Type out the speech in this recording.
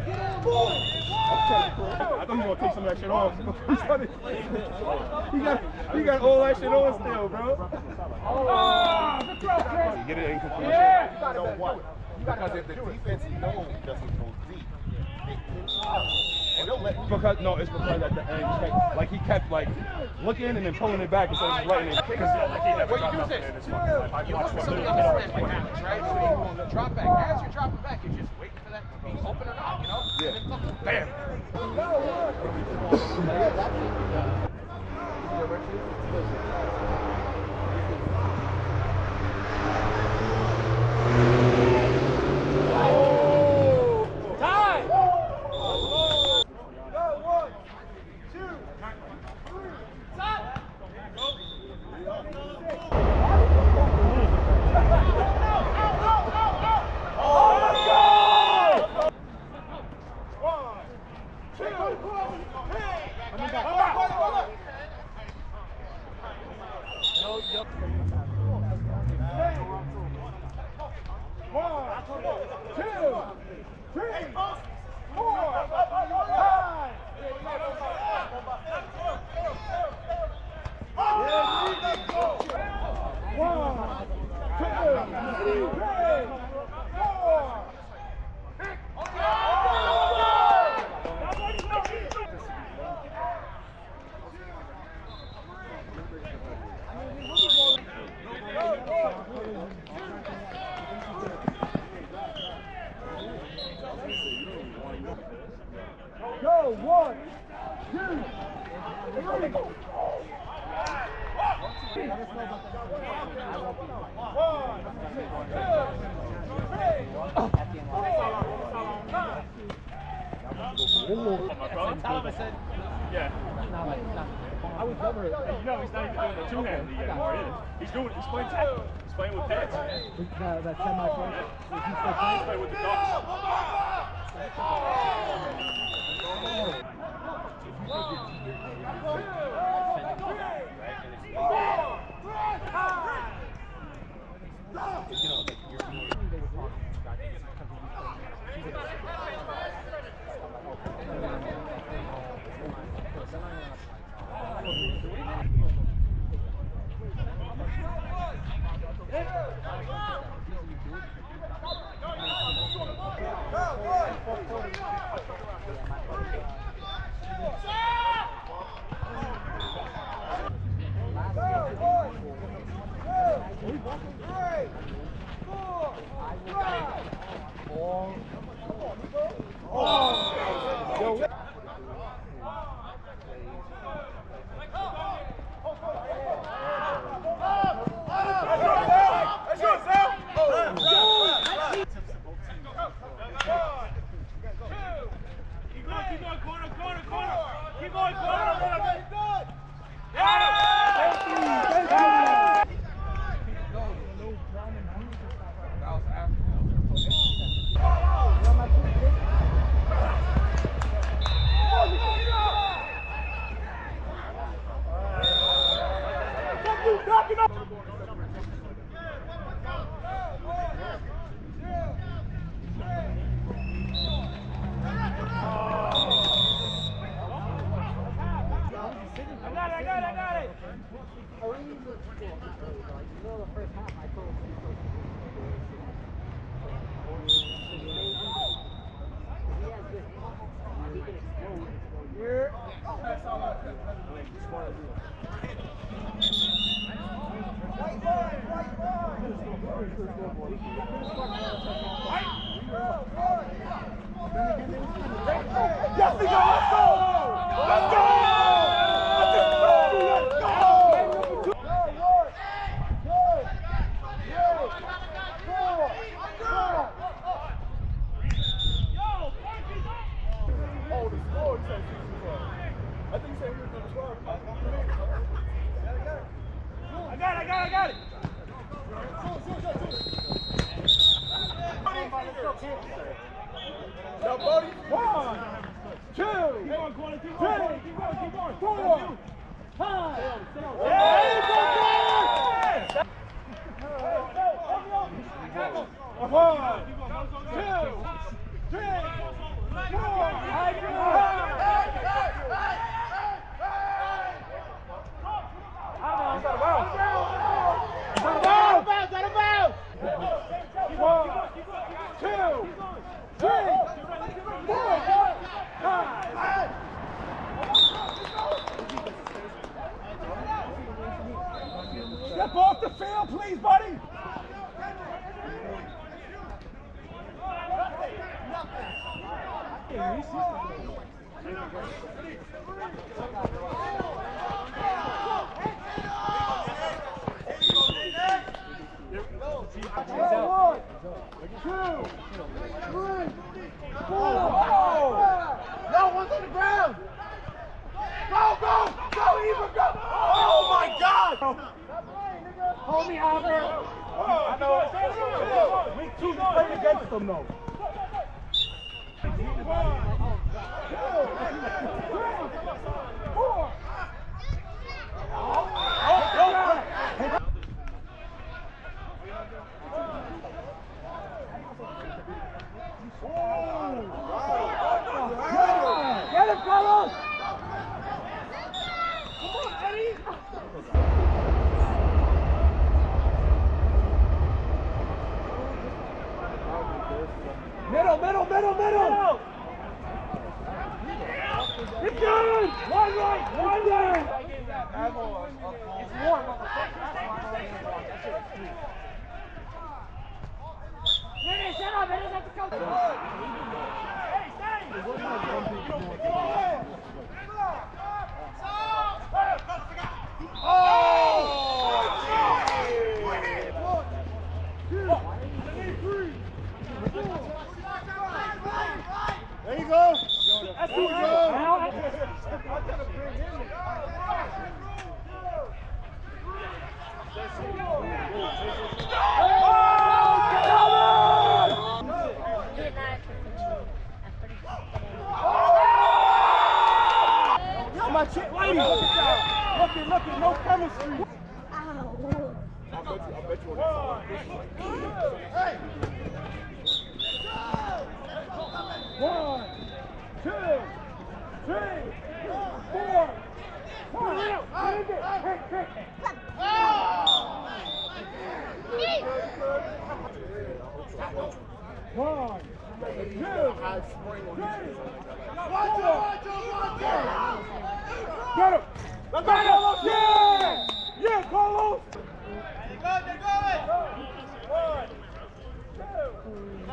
I thought he was gonna take some of that shit off. he got all that shit on still, bro. You get it incomplete. Yeah. You know what? Because if the defense knows doesn't go deep, and they'll let because no, it's because at the end, like he kept like looking and then pulling it back instead of just letting it. What you do is this. You look for something else like Alex, right? So you want to drop back. As you're dropping back, you're just waiting for that to be open or not, you know? Yeah. Bam. Go, 1, 2, 3. Thomas said, yeah. I was never. You know, he's not even doing the two-handed yet anymore, is he? He's playing tackle. He's playing with pads. That semi-pro. He's playing with the Ducks. Yes, we go! Let's go! Let's go! I got it. Now, buddy. 1, 2, 3, 4, 5. One, two, three, four. One, two, three, four. No, one's on the ground. Go, go, go, Eva, go. Oh my God. Hold me out there. I know. We keep playing against them though. Get him, Carlos! Come on, Eddie! Middle, middle, middle, middle! It's good! One right, one right! It's warm, there you go. That's who my chick, lady, look at that. Look at, no chemistry. I bet you hey! 1, 2, 3, 4, 1, 2, 3, get him! Let's go, Carlos! Yeah! Yeah, Carlos! They're going!